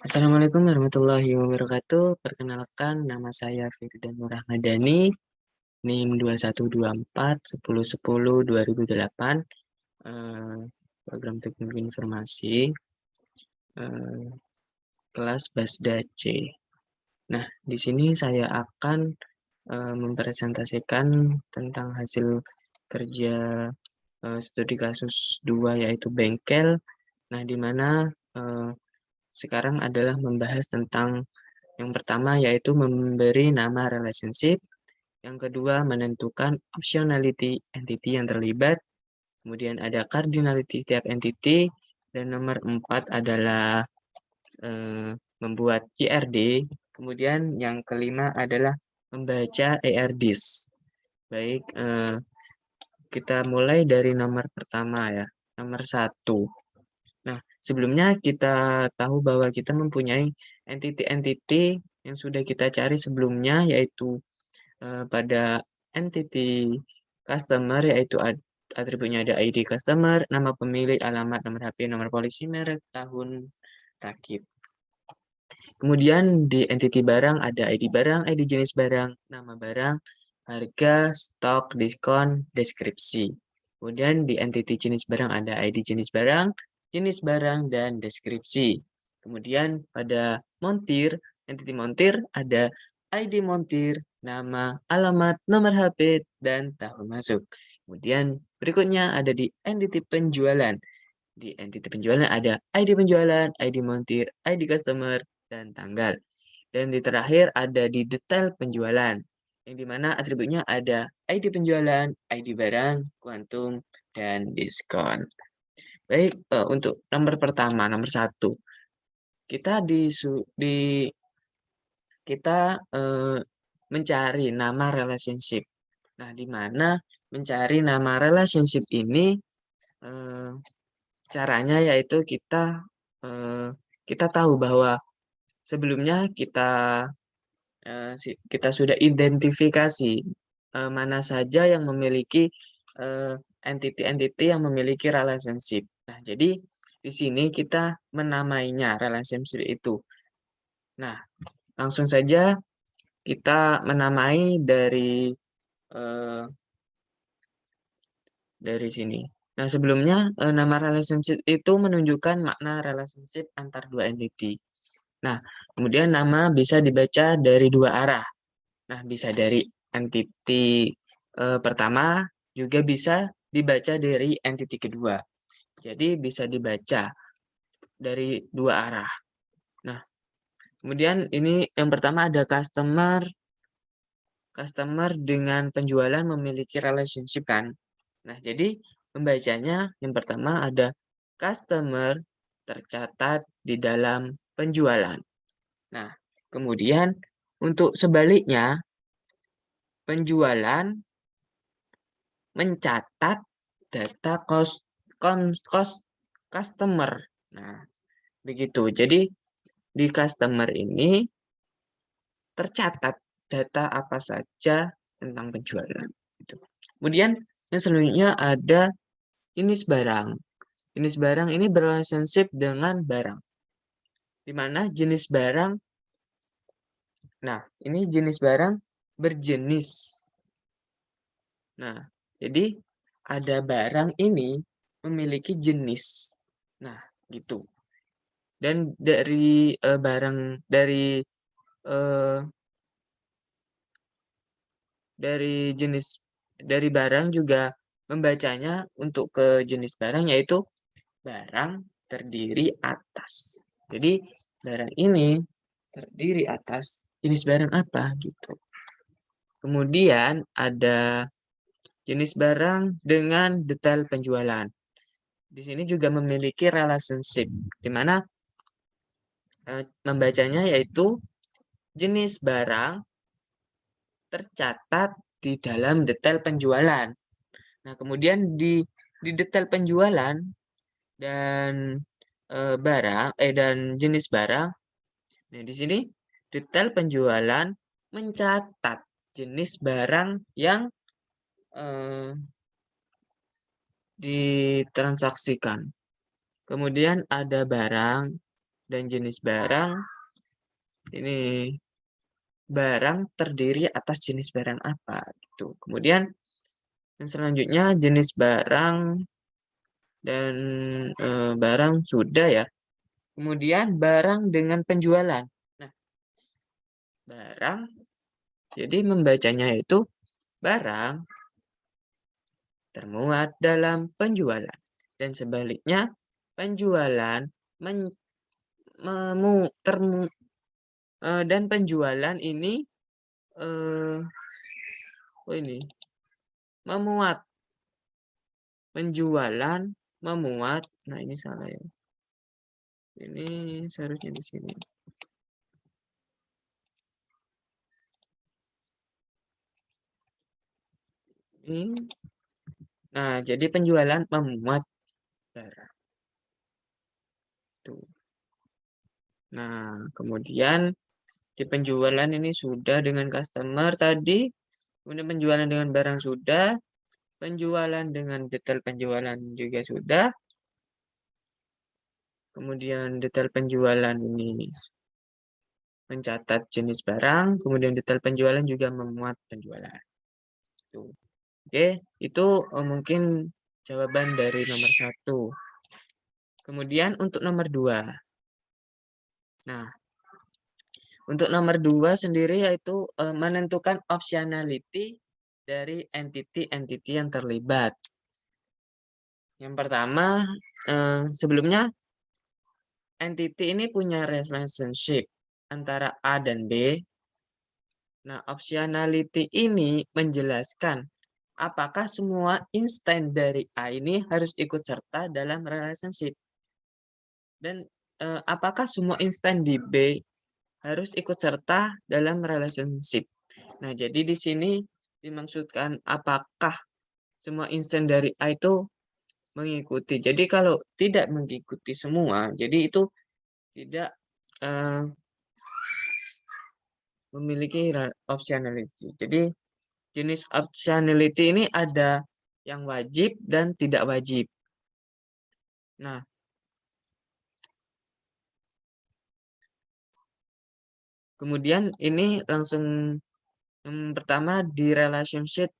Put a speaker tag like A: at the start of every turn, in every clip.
A: Assalamualaikum warahmatullahi wabarakatuh. Perkenalkan, nama saya Firdan Nur Ahmadani, NIM 2124 1010 2008, eh, program teknik informasi, eh, kelas Basda C. Nah, di sini saya akan mempresentasikan tentang hasil kerja studi kasus 2 yaitu bengkel. Nah, di mana eh, sekarang adalah membahas tentang yang pertama yaitu memberi nama relationship, yang kedua menentukan optionality entity yang terlibat, kemudian ada cardinality setiap entity, dan nomor 4 adalah membuat IRD, kemudian yang kelima adalah membaca ARDs. Baik, kita mulai dari nomor pertama ya, nomor 1. Nah, sebelumnya kita tahu bahwa kita mempunyai entity-entity yang sudah kita cari sebelumnya, yaitu pada entity customer, yaitu atributnya ada ID customer, nama pemilik, alamat, nomor HP, nomor polisi, merek, tahun, rakit. Kemudian di entity barang ada ID barang, ID jenis barang, nama barang, harga, stok, diskon, deskripsi. Kemudian di entity jenis barang ada ID jenis barang, dan deskripsi. Kemudian pada montir, entity montir ada ID montir, nama, alamat, nomor HP, dan tahun masuk. Kemudian berikutnya ada di entity penjualan. Di entity penjualan ada ID penjualan, ID montir, ID customer, dan tanggal. Dan di terakhir ada di detail penjualan, yang dimana atributnya ada ID penjualan, ID barang, kuantum, dan diskon. Baik, untuk nomor pertama, nomor 1, kita kita mencari nama relationship. Nah, di mana mencari nama relationship ini eh, caranya yaitu kita tahu bahwa sebelumnya kita sudah identifikasi mana saja yang memiliki entity-entity yang memiliki relationship. Nah, jadi di sini kita menamainya relationship itu. Nah, langsung saja kita menamai eh, dari sini. Nah, sebelumnya nama relationship itu menunjukkan makna relationship antar dua entity. Nah, kemudian nama bisa dibaca dari dua arah. Nah, bisa dari entity pertama, juga bisa dibaca dari entity kedua. Jadi bisa dibaca dari dua arah. Nah, kemudian ini yang pertama ada customer. Customer dengan penjualan memiliki relationship kan. Nah, jadi membacanya yang pertama ada customer tercatat di dalam penjualan. Nah, kemudian untuk sebaliknya, penjualan mencatat data cost customer. Nah, begitu. Jadi di customer ini tercatat data apa saja tentang penjualan. Gitu. Kemudian yang selanjutnya ada jenis barang. Jenis barang ini berrelationship dengan barang. Di mana jenis barang, nah ini jenis barang berjenis. Nah, jadi ada barang ini memiliki jenis. Nah, gitu. Dan dari barang eh, dari jenis dari barang juga membacanya untuk ke jenis barang yaitu barang terdiri atas. Jadi barang ini terdiri atas jenis barang apa gitu. Kemudian ada jenis barang dengan detail penjualan. Di sini juga memiliki relationship, di mana membacanya yaitu jenis barang tercatat di dalam detail penjualan. Nah, kemudian di detail penjualan dan dan jenis barang. Nah, di sini detail penjualan mencatat jenis barang yang eh, ditransaksikan. Kemudian ada barang dan jenis barang. Ini barang terdiri atas jenis barang apa gitu. Kemudian yang selanjutnya jenis barang dan barang sudah ya. Kemudian barang dengan penjualan. Nah, barang jadi membacanya itu barang termuat dalam penjualan dan sebaliknya penjualan dan penjualan ini memuat, penjualan memuat. Nah, ini salah ya. Ini seharusnya di sini. Nah, jadi penjualan memuat barang. Tuh. Nah, kemudian di penjualan ini sudah dengan customer tadi, kemudian penjualan dengan barang sudah, penjualan dengan detail penjualan juga sudah, kemudian detail penjualan ini mencatat jenis barang, kemudian detail penjualan juga memuat penjualan. Tuh. Oke, itu mungkin jawaban dari nomor 1. Kemudian untuk nomor 2. Nah, untuk nomor 2 sendiri yaitu menentukan optionality dari entity-entity yang terlibat. Yang pertama, sebelumnya entity ini punya relationship antara A dan B. Nah, optionality ini menjelaskan apakah semua instan dari A ini harus ikut serta dalam relationship. Dan apakah semua instan di B harus ikut serta dalam relationship. Nah, jadi di sini dimaksudkan apakah semua instan dari A itu mengikuti. Jadi kalau tidak mengikuti semua, jadi itu tidak memiliki optionality. Jadi jenis optionality ini ada yang wajib dan tidak wajib. Nah, kemudian ini langsung yang pertama di relationship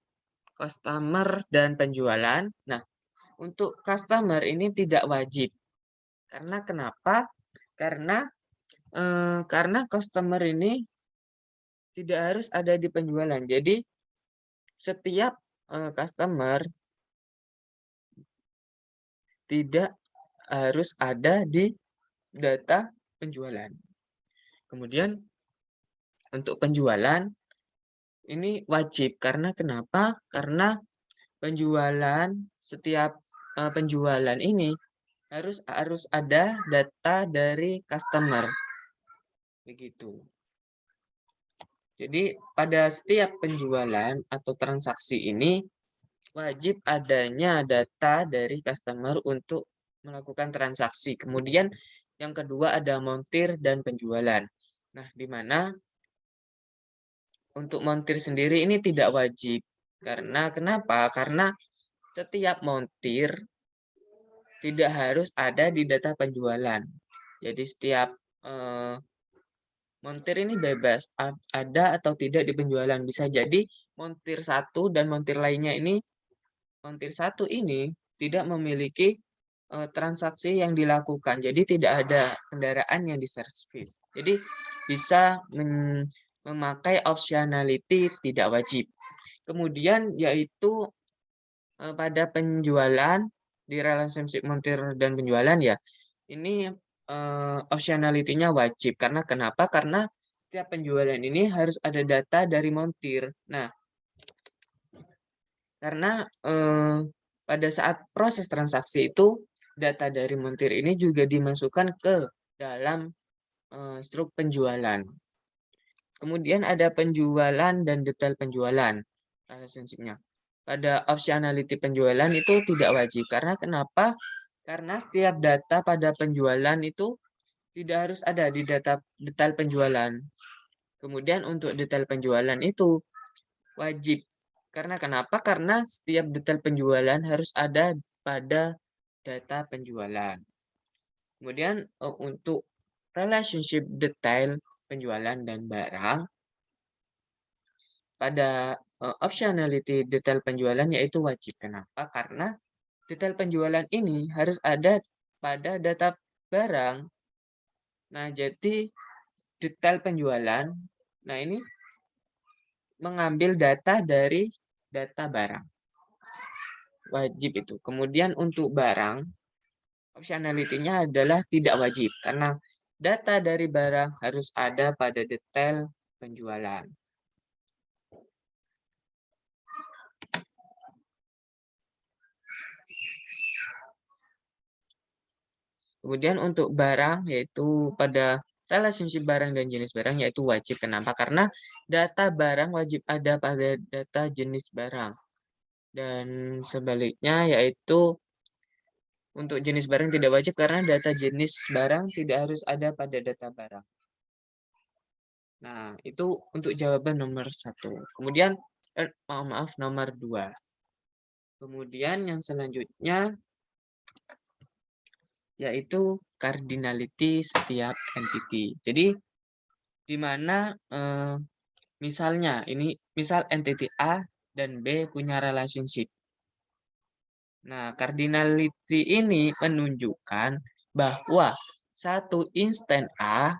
A: customer dan penjualan. Nah, untuk customer ini tidak wajib. Karena kenapa? Karena customer ini tidak harus ada di penjualan. Jadi setiap customer tidak harus ada di data penjualan. Kemudian untuk penjualan ini wajib karena kenapa? Karena setiap penjualan ini harus ada data dari customer. Begitu. Jadi pada setiap penjualan atau transaksi ini wajib adanya data dari customer untuk melakukan transaksi. Kemudian yang kedua ada montir dan penjualan. Nah, di mana untuk montir sendiri ini tidak wajib. Karena kenapa? Karena setiap montir tidak harus ada di data penjualan. Jadi setiap montir ini bebas, ada atau tidak di penjualan. Bisa jadi montir satu dan montir lainnya ini, montir satu ini tidak memiliki transaksi yang dilakukan. Jadi tidak ada kendaraan yang diservis. Jadi bisa memakai optionality tidak wajib. Kemudian yaitu pada penjualan di relationship montir dan penjualan ya. Ini optionality-nya wajib. Karena kenapa? Karena setiap penjualan ini harus ada data dari montir. Nah, karena pada saat proses transaksi itu, data dari montir ini juga dimasukkan ke dalam struk penjualan. Kemudian ada penjualan dan detail penjualan. Relationship-nya. Pada optionality penjualan itu tidak wajib. Karena kenapa? Karena setiap data pada penjualan itu tidak harus ada di data detail penjualan. Kemudian untuk detail penjualan itu wajib. Karena kenapa? Karena setiap detail penjualan harus ada pada data penjualan. Kemudian untuk relationship detail penjualan dan barang, pada optionality detail penjualan yaitu wajib. Kenapa? Karena detail penjualan ini harus ada pada data barang. Nah, jadi detail penjualan, nah ini mengambil data dari data barang. Wajib itu. Kemudian untuk barang, optionality-nya adalah tidak wajib, karena data dari barang harus ada pada detail penjualan. Kemudian untuk barang, yaitu pada relationship barang dan jenis barang, yaitu wajib. Kenapa? Karena data barang wajib ada pada data jenis barang. Dan sebaliknya, yaitu untuk jenis barang tidak wajib karena data jenis barang tidak harus ada pada data barang. Nah, itu untuk jawaban nomor 1. Kemudian, nomor 2. Kemudian yang selanjutnya, yaitu cardinality setiap entity. Jadi, di mana misalnya, ini misal entity A dan B punya relationship. Nah, cardinality ini menunjukkan bahwa satu instan A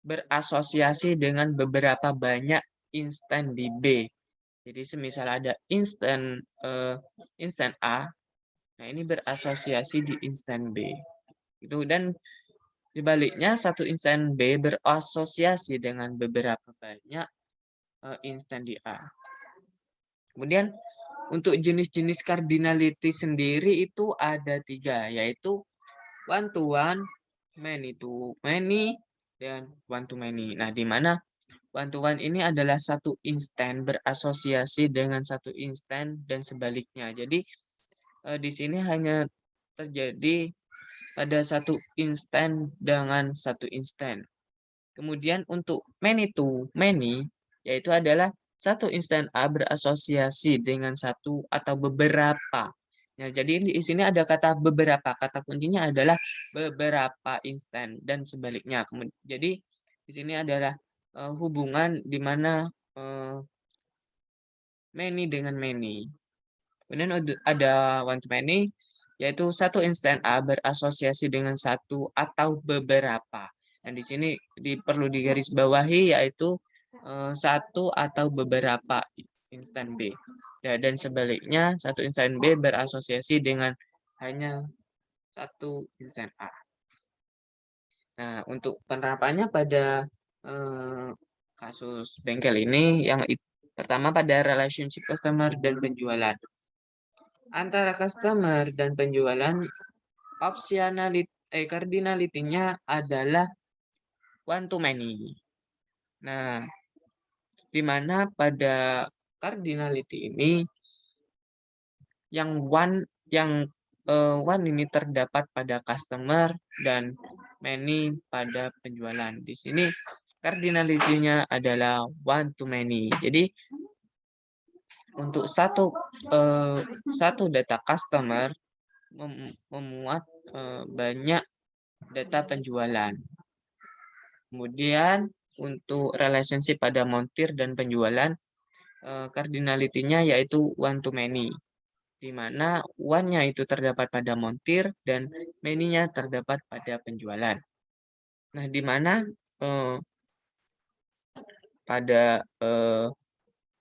A: berasosiasi dengan beberapa banyak instan di B. Jadi semisal ada instan A, nah ini berasosiasi di instan B. Itu, dan sebaliknya satu instan B berasosiasi dengan beberapa banyak instan di A. Kemudian untuk jenis-jenis cardinality sendiri itu ada 3, yaitu one to one, many to many, dan one to many. Nah, di mana one to one ini adalah satu instan berasosiasi dengan satu instan dan sebaliknya. Jadi di sini hanya terjadi pada satu instan dengan satu instan. Kemudian untuk many to many, yaitu adalah satu instan A berasosiasi dengan satu atau beberapa. Nah, jadi di sini ada kata beberapa. Kata kuncinya adalah beberapa instan dan sebaliknya. Jadi di sini adalah hubungan di mana many dengan many. Kemudian ada one to many, yaitu satu instan A berasosiasi dengan satu atau beberapa. Dan di sini perlu digarisbawahi yaitu satu atau beberapa instan B. Dan sebaliknya, satu instan B berasosiasi dengan hanya satu instan A. Nah, untuk penerapannya pada kasus bengkel ini, yang pertama pada relationship customer dan penjualan. Antara customer dan penjualan, cardinality-nya adalah one to many. Nah, di mana pada cardinality ini yang one ini terdapat pada customer dan many pada penjualan. Di sini cardinality-nya adalah one to many. Jadi untuk satu data customer memuat banyak data penjualan. Kemudian untuk relationship pada montir dan penjualan, cardinality-nya yaitu one to many, di mana one-nya itu terdapat pada montir dan many-nya terdapat pada penjualan. Nah, di mana pada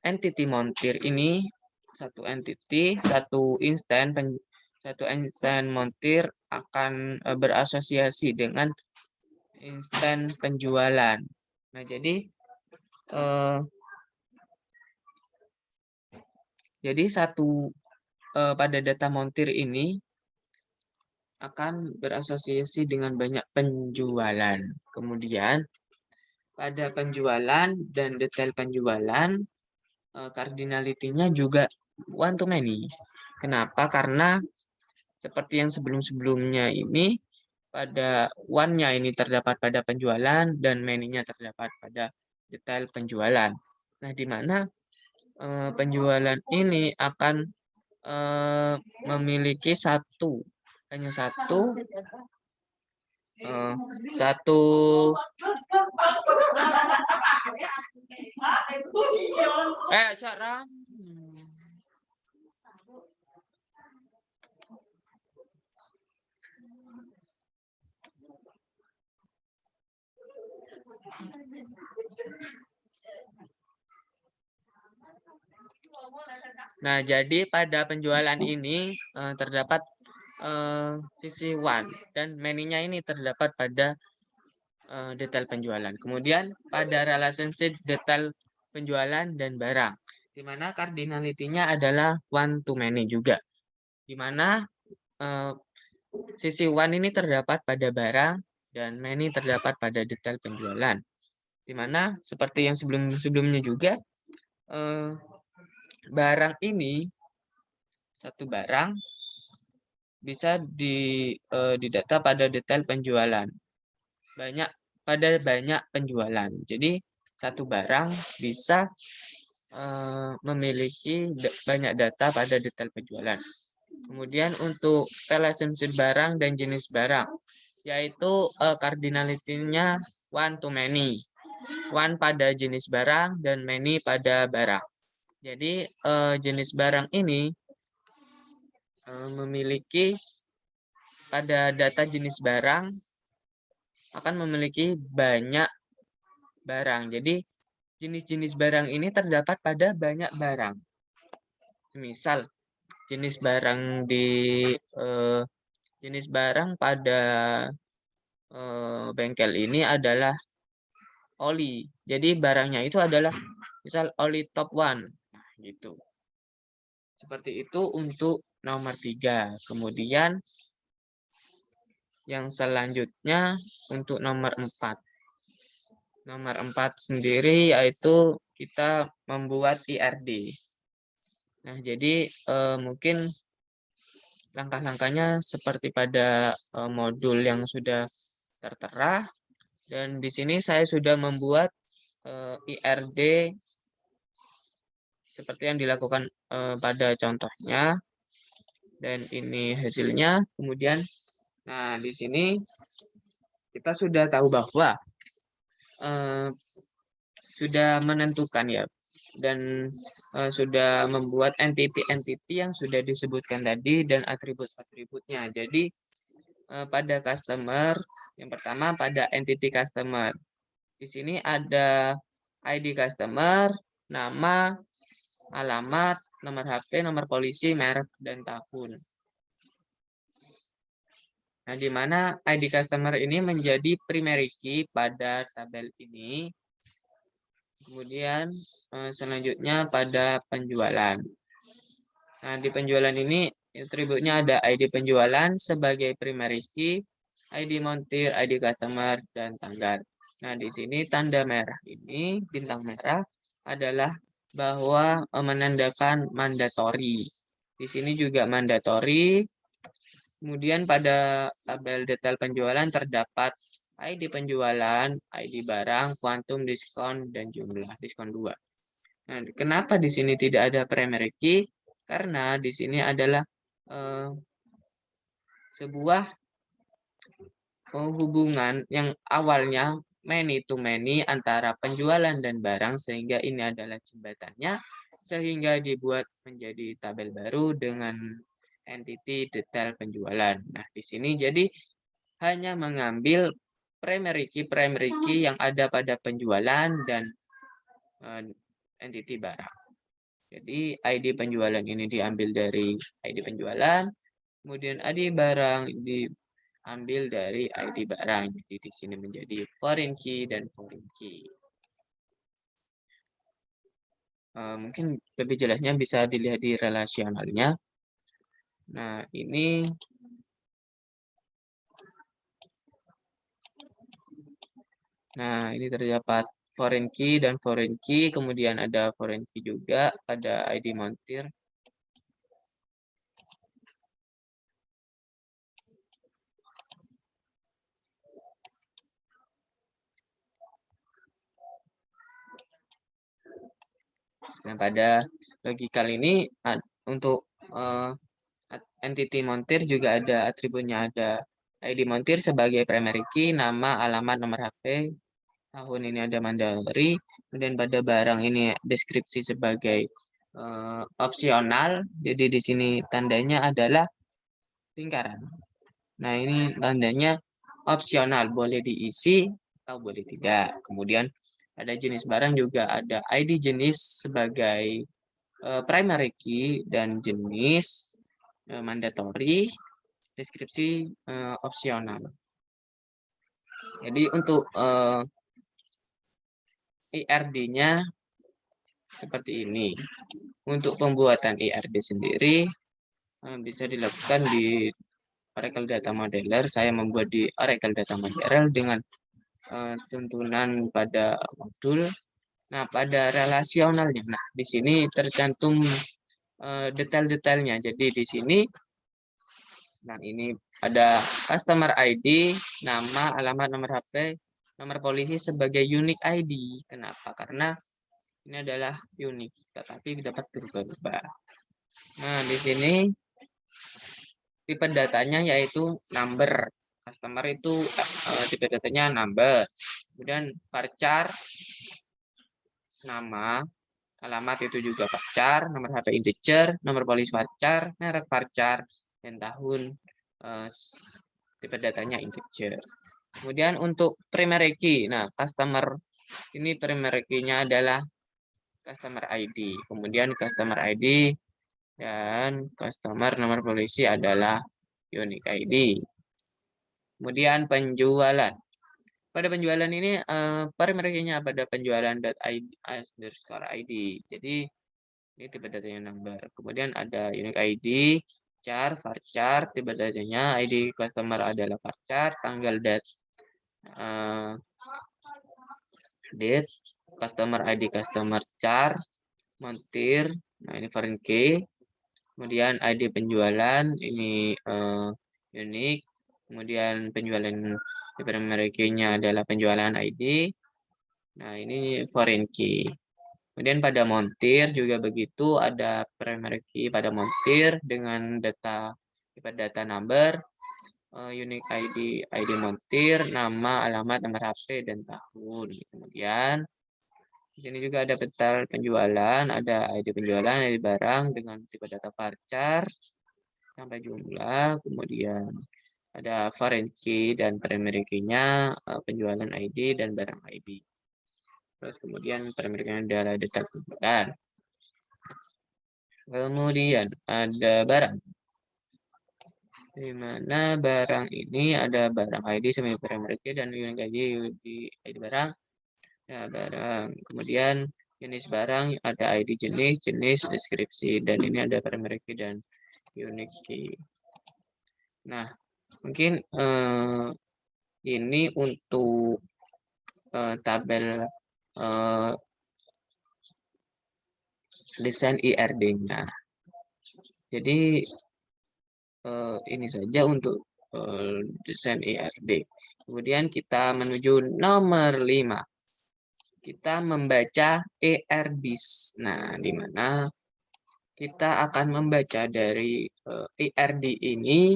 A: entity montir ini satu instan montir akan berasosiasi dengan instan penjualan. Nah, jadi pada data montir ini akan berasosiasi dengan banyak penjualan. Kemudian pada penjualan dan detail penjualan, cardinality-nya juga one to many. Kenapa? Karena seperti yang sebelum-sebelumnya ini, pada one-nya ini terdapat pada penjualan dan many-nya terdapat pada detail penjualan. Nah, di mana penjualan ini akan memiliki hanya satu satu cara. Nah, jadi pada penjualan ini terdapat sisi one dan many-nya ini terdapat pada detail penjualan. Kemudian pada relationship detail penjualan dan barang, di mana cardinality-nya adalah one to many juga, di mana sisi one ini terdapat pada barang dan many terdapat pada detail penjualan. Di mana seperti yang sebelumnya juga, barang ini, satu barang bisa didata pada detail penjualan. Pada banyak penjualan. Jadi satu barang bisa memiliki banyak data pada detail penjualan. Kemudian untuk relationship barang dan jenis barang, yaitu cardinality-nya one to many. One pada jenis barang dan many pada barang. Jadi jenis barang ini memiliki pada data jenis barang akan memiliki banyak barang. Jadi jenis-jenis barang ini terdapat pada banyak barang. Misal jenis barang pada bengkel ini adalah oli. Jadi barangnya itu adalah misal oli top one. Nah, gitu. Seperti itu untuk nomor 3. Kemudian yang selanjutnya untuk nomor 4. Nomor 4 sendiri yaitu kita membuat IRD. Nah, jadi mungkin langkah-langkahnya seperti pada modul yang sudah tertera. Dan di sini saya sudah membuat IRD seperti yang dilakukan pada contohnya. Dan ini hasilnya. Kemudian, nah di sini kita sudah tahu bahwa sudah menentukan ya, dan sudah membuat entity-entity yang sudah disebutkan tadi dan atribut-atributnya. Jadi pada customer, yang pertama pada entity customer. Di sini ada ID customer, nama, alamat, nomor HP, nomor polisi, merek, dan tahun. Nah, di mana ID customer ini menjadi primary key pada tabel ini. Kemudian selanjutnya pada penjualan. Nah, di penjualan ini atributnya ada ID penjualan sebagai primary key, ID montir, ID customer, dan tanggal. Nah, di sini tanda merah ini, bintang merah, adalah bahwa menandakan mandatory. Di sini juga mandatory. Kemudian pada tabel detail penjualan terdapat ID penjualan, ID barang, kuantum diskon, dan jumlah diskon 2. Nah, kenapa di sini tidak ada primary key? Karena di sini adalah sebuah hubungan yang awalnya many to many antara penjualan dan barang, sehingga ini adalah jembatannya, sehingga dibuat menjadi tabel baru dengan entity detail penjualan. Nah, di sini jadi hanya mengambil primary key yang ada pada penjualan dan entity barang. Jadi ID penjualan ini diambil dari ID penjualan, kemudian ID barang diambil dari ID barang. Jadi di sini menjadi foreign key dan foreign key. Mungkin lebih jelasnya bisa dilihat di relasionalnya. Nah, ini terdapat foreign key dan foreign key, kemudian ada foreign key juga pada ID montir. Nah, pada logikal ini untuk entity montir juga ada atributnya, ada ID montir sebagai primary key, nama, alamat, nomor HP, tahun ini ada mandatory, kemudian pada barang ini deskripsi sebagai opsional, jadi di sini tandanya adalah lingkaran. Nah, ini tandanya opsional, boleh diisi atau boleh tidak. Kemudian ada jenis barang juga ada ID jenis sebagai primary key dan jenis mandatory, deskripsi opsional. Jadi untuk IRD-nya seperti ini. Untuk pembuatan IRD sendiri bisa dilakukan di Oracle Data Modeler. Saya membuat di Oracle Data Modeler dengan tuntunan pada modul. Nah, pada relasionalnya, nah di sini tercantum detail-detailnya. Jadi di sini, nah ini ada customer ID, nama, alamat, nomor HP, nomor polisi sebagai unique ID. Kenapa? Karena ini adalah unik, tetapi dapat berubah-ubah. Nah, di sini tipe datanya yaitu number. Customer itu tipe datanya number. Kemudian varchar, nama, alamat itu juga varchar, nomor HP integer, nomor polisi varchar, merek varchar, dan tahun tipe datanya integer. Kemudian untuk primary key, nah customer ini primary key-nya adalah customer ID. Kemudian customer ID dan customer nomor polisi adalah unique ID. Kemudian penjualan. Pada penjualan ini primary-nya pada penjualan.id_id. Jadi ini tipe datanya number. Kemudian ada unique ID, char, varchar, tipe datanya ID customer adalah varchar, tanggal date customer ID customer char, montir, nah ini foreign key. Kemudian ID penjualan ini unik. Kemudian penjualan di primary key-nya adalah penjualan ID. Nah, ini foreign key. Kemudian pada montir juga begitu, ada primary key pada montir dengan data number, unique ID, ID montir, nama, alamat, nomor HP, dan tahun. Kemudian di sini juga ada peta penjualan, ada ID penjualan, ID barang dengan tipe data varchar sampai jumlah. Kemudian ada foreign key dan primary key-nya, penjualan ID dan barang ID. Terus kemudian primary key adalah data penjualan. Kemudian ada barang. Di mana barang ini ada barang ID sebagai primary key dan unique ID di ID barang. Ya, barang. Kemudian jenis barang ada ID jenis, deskripsi, dan ini ada primary key dan unique key. Nah, mungkin ini untuk tabel desain IRD-nya. Jadi ini saja untuk desain IRD. Kemudian kita menuju nomor 5. Kita membaca IRDs. Nah, di mana kita akan membaca dari IRD ini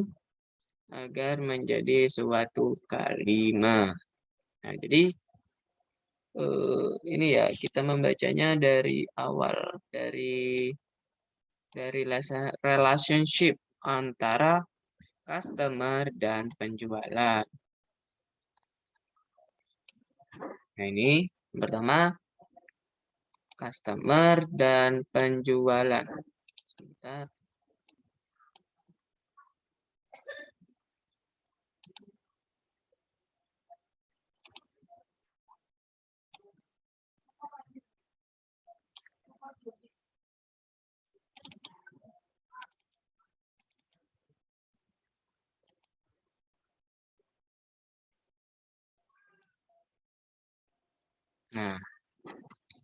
A: agar menjadi suatu kalimat. Nah, jadi ini ya kita membacanya dari awal dari relationship antara customer dan penjualan. Nah, ini pertama customer dan penjualan. Sebentar. Nah,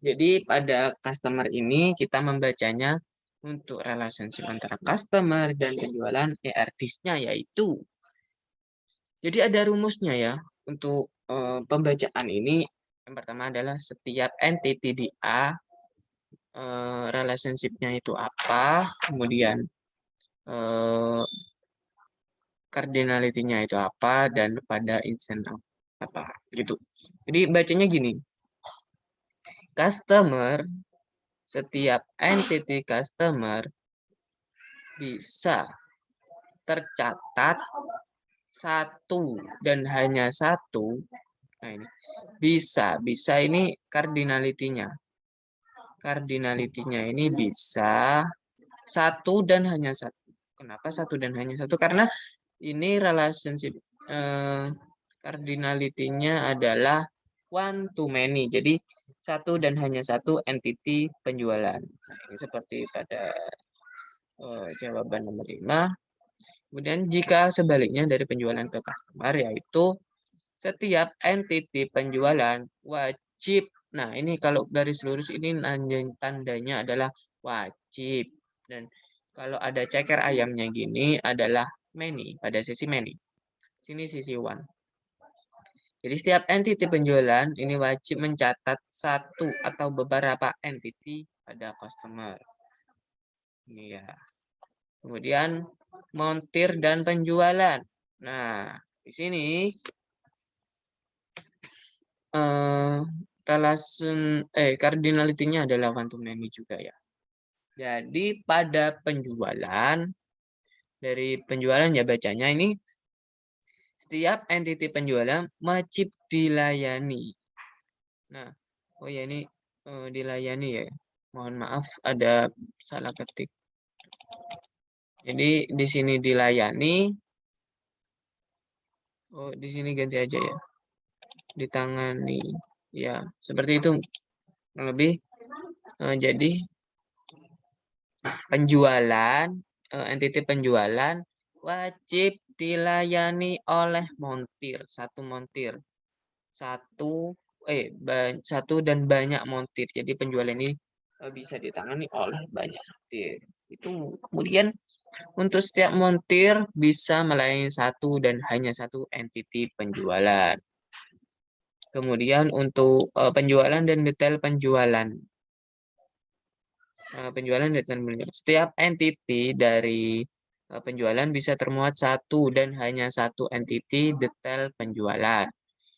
A: jadi pada customer ini kita membacanya untuk relationship antara customer dan penjualan IRDs-nya yaitu. Jadi ada rumusnya ya untuk pembacaan ini. Yang pertama adalah setiap entity di A relationship-nya itu apa, kemudian cardinality-nya itu apa dan pada instance apa gitu. Jadi bacanya gini. Customer, setiap entity customer bisa tercatat satu dan hanya satu. Nah ini bisa ini cardinality-nya. Cardinality-nya ini bisa satu dan hanya satu. Kenapa satu dan hanya satu? Karena ini relationship cardinality-nya adalah one to many. Jadi satu dan hanya satu entity penjualan. Nah, ini seperti pada jawaban nomor 5. Kemudian jika sebaliknya dari penjualan ke customer, yaitu setiap entity penjualan wajib. Nah, ini kalau garis lurus ini tandanya adalah wajib. Dan kalau ada ceker ayamnya gini adalah many, pada sisi many. Sini sisi one. Jadi setiap entity penjualan ini wajib mencatat satu atau beberapa entity pada customer. Ini ya. Kemudian montir dan penjualan. Nah, di sini cardinality-nya adalah one to many juga ya. Jadi pada penjualan, dari penjualan ya bacanya ini setiap entity penjualan wajib dilayani. Nah, oh ya ini dilayani ya. Mohon maaf ada salah ketik. Jadi di sini dilayani. Oh, di sini ganti aja ya. Ditangani. Ya, seperti itu. Lebih jadi penjualan, entity penjualan wajib dilayani oleh montir, satu montir. Satu dan banyak montir. Jadi penjualan ini bisa ditangani oleh banyak montir. Itu kemudian untuk setiap montir bisa melayani satu dan hanya satu entity penjualan. Kemudian untuk penjualan dan detail penjualan. Penjualan dan detail penjualan. Setiap entity dari penjualan bisa termuat satu dan hanya satu entity detail penjualan.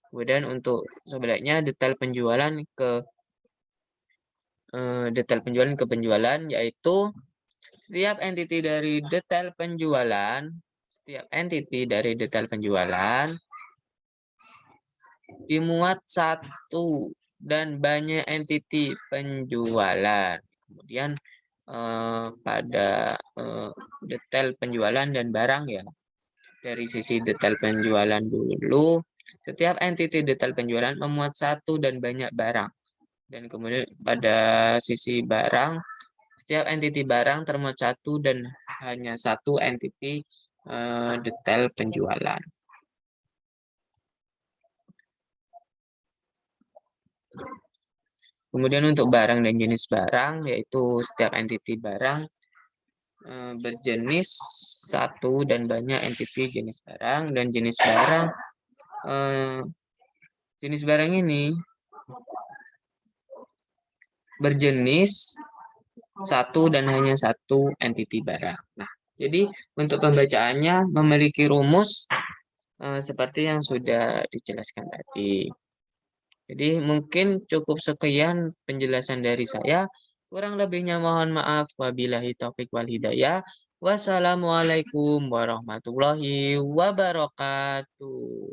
A: Kemudian untuk sebaliknya detail penjualan ke penjualan yaitu setiap entity dari detail penjualan dimuat satu dan banyak entity penjualan. Kemudian pada detail penjualan dan barang ya. Dari sisi detail penjualan dulu, setiap entity detail penjualan memuat satu dan banyak barang. Dan kemudian pada sisi barang, setiap entity barang termuat satu dan hanya satu entity detail penjualan. Kemudian untuk barang dan jenis barang, yaitu setiap entity barang berjenis satu dan banyak entity jenis barang, dan jenis barang ini berjenis satu dan hanya satu entity barang. Nah, jadi untuk pembacaannya memiliki rumus seperti yang sudah dijelaskan tadi. Jadi mungkin cukup sekian penjelasan dari saya. Kurang lebihnya mohon maaf. Wabillahi taufik wal hidayah. Wassalamualaikum warahmatullahi wabarakatuh.